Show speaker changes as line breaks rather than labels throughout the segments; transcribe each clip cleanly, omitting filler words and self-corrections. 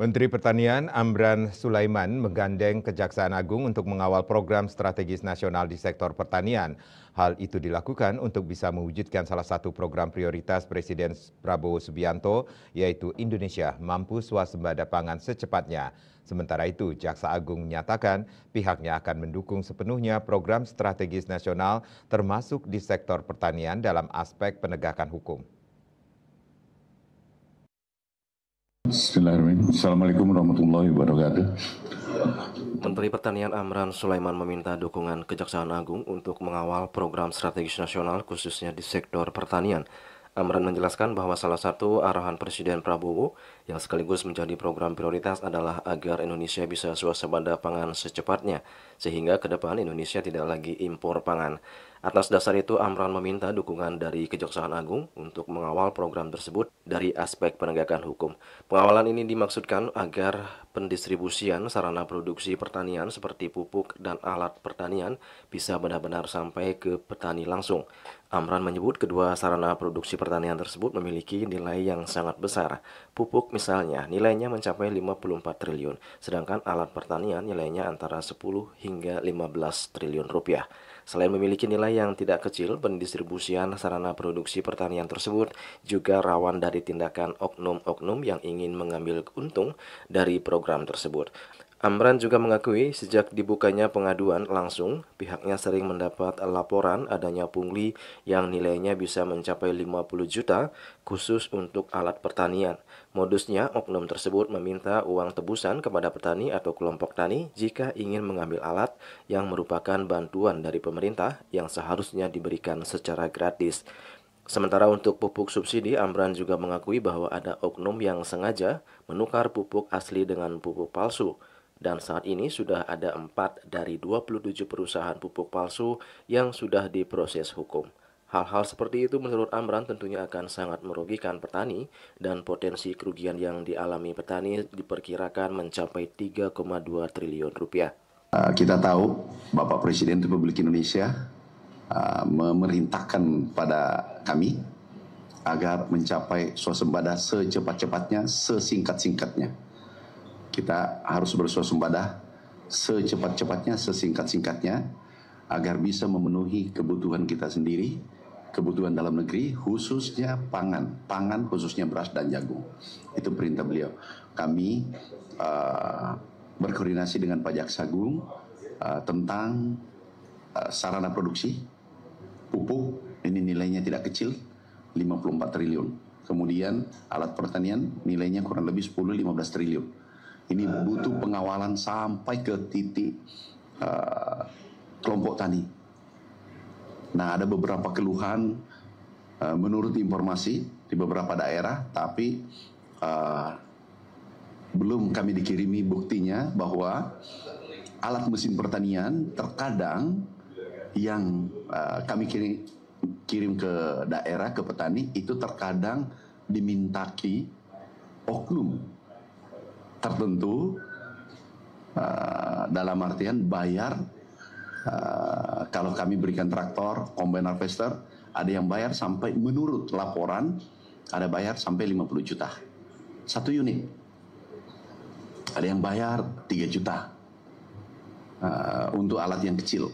Menteri Pertanian Amran Sulaiman menggandeng Kejaksaan Agung untuk mengawal program strategis nasional di sektor pertanian. Hal itu dilakukan untuk bisa mewujudkan salah satu program prioritas Presiden Prabowo Subianto, yaitu Indonesia mampu swasembada pangan secepatnya. Sementara itu, Jaksa Agung menyatakan pihaknya akan mendukung sepenuhnya program strategis nasional termasuk di sektor pertanian dalam aspek penegakan hukum.
Bismillahirrahmanirrahim. Assalamualaikum warahmatullahi wabarakatuh.
Menteri Pertanian Amran Sulaiman meminta dukungan Kejaksaan Agung untuk mengawal program strategis nasional khususnya di sektor pertanian. Amran menjelaskan bahwa salah satu arahan Presiden Prabowo yang sekaligus menjadi program prioritas adalah agar Indonesia bisa swasembada pangan secepatnya, sehingga ke depan Indonesia tidak lagi impor pangan. Atas dasar itu, Amran meminta dukungan dari Kejaksaan Agung untuk mengawal program tersebut dari aspek penegakan hukum. Pengawalan ini dimaksudkan agar pendistribusian sarana produksi pertanian seperti pupuk dan alat pertanian bisa benar-benar sampai ke petani langsung. Amran menyebut kedua sarana produksi pertanian tersebut memiliki nilai yang sangat besar. Pupuk misalnya nilainya mencapai 54 triliun, sedangkan alat pertanian nilainya antara 10 hingga 15 triliun rupiah. Selain memiliki nilai yang tidak kecil, pendistribusian sarana produksi pertanian tersebut juga rawan dari tindakan oknum-oknum yang ingin mengambil untung dari program tersebut. Amran juga mengakui sejak dibukanya pengaduan langsung, pihaknya sering mendapat laporan adanya pungli yang nilainya bisa mencapai 50 juta khusus untuk alat pertanian. Modusnya, oknum tersebut meminta uang tebusan kepada petani atau kelompok tani jika ingin mengambil alat yang merupakan bantuan dari pemerintah yang seharusnya diberikan secara gratis. Sementara untuk pupuk subsidi, Amran juga mengakui bahwa ada oknum yang sengaja menukar pupuk asli dengan pupuk palsu. Dan saat ini sudah ada 4 dari 27 perusahaan pupuk palsu yang sudah diproses hukum. Hal-hal seperti itu menurut Amran tentunya akan sangat merugikan petani dan potensi kerugian yang dialami petani diperkirakan mencapai 3,2 triliun rupiah.
Kita tahu Bapak Presiden Republik Indonesia memerintahkan pada kami agar mencapai swasembada secepat-cepatnya, sesingkat-singkatnya. Kita harus berswasembada secepat-cepatnya, sesingkat-singkatnya agar bisa memenuhi kebutuhan kita sendiri, kebutuhan dalam negeri, khususnya pangan khususnya beras dan jagung. Itu perintah beliau. Kami berkoordinasi dengan Pak Jaksa Agung tentang sarana produksi pupuk, ini nilainya tidak kecil, 54 triliun. Kemudian alat pertanian nilainya kurang lebih 10-15 triliun. Ini butuh pengawalan sampai ke titik kelompok tani. Nah, ada beberapa keluhan menurut informasi di beberapa daerah, tapi belum kami dikirimi buktinya bahwa alat mesin pertanian terkadang yang kami kirim ke daerah, ke petani, itu terkadang dimintaki oknum tertentu, dalam artian bayar, kalau kami berikan traktor, combine harvester, ada yang bayar sampai, menurut laporan, ada bayar sampai 50 juta. Satu unit. Ada yang bayar 3 juta untuk alat yang kecil.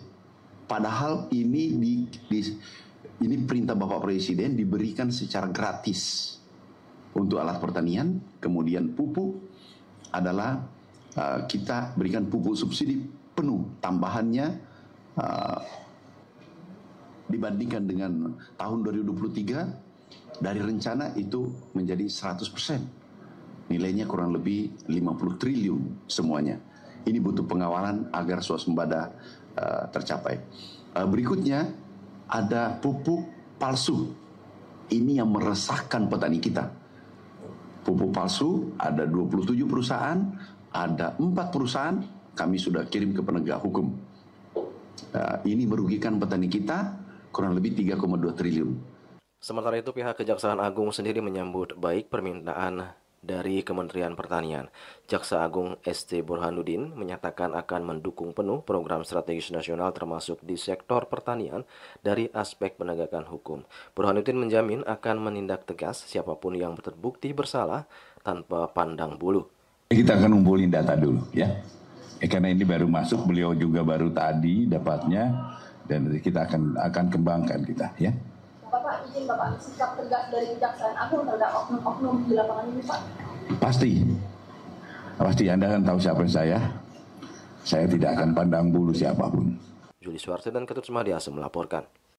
Padahal ini perintah Bapak Presiden diberikan secara gratis untuk alat pertanian, kemudian pupuk adalah kita berikan pupuk subsidi penuh, tambahannya dibandingkan dengan tahun 2023 dari rencana itu menjadi 100%. Nilainya kurang lebih 50 triliun semuanya. Ini butuh pengawalan agar swasembada tercapai. Berikutnya ada pupuk palsu. Ini yang meresahkan petani kita. Pupuk palsu ada 27 perusahaan, ada 4 perusahaan kami sudah kirim ke penegak hukum. Ini merugikan petani kita kurang lebih 3,2 triliun.
Sementara itu, pihak Kejaksaan Agung sendiri menyambut baik permintaan dari Kementerian Pertanian. Jaksa Agung ST Burhanuddin menyatakan akan mendukung penuh program strategis nasional termasuk di sektor pertanian dari aspek penegakan hukum. Burhanuddin menjamin akan menindak tegas siapapun yang terbukti bersalah tanpa pandang bulu.
Kita akan ngumpulin data dulu ya. Karena ini baru masuk, beliau juga baru tadi dapatnya, dan kita akan kembangkan kita ya.
Bapak izin Bapak, sikap tegas dari Kejaksaan Agung terhadap oknum-oknum di lapangan ini Pak?
Pasti Anda kan tahu siapa saya tidak akan pandang bulu siapapun.
Juli Suwarso dan Ketut Sumadiasa melaporkan.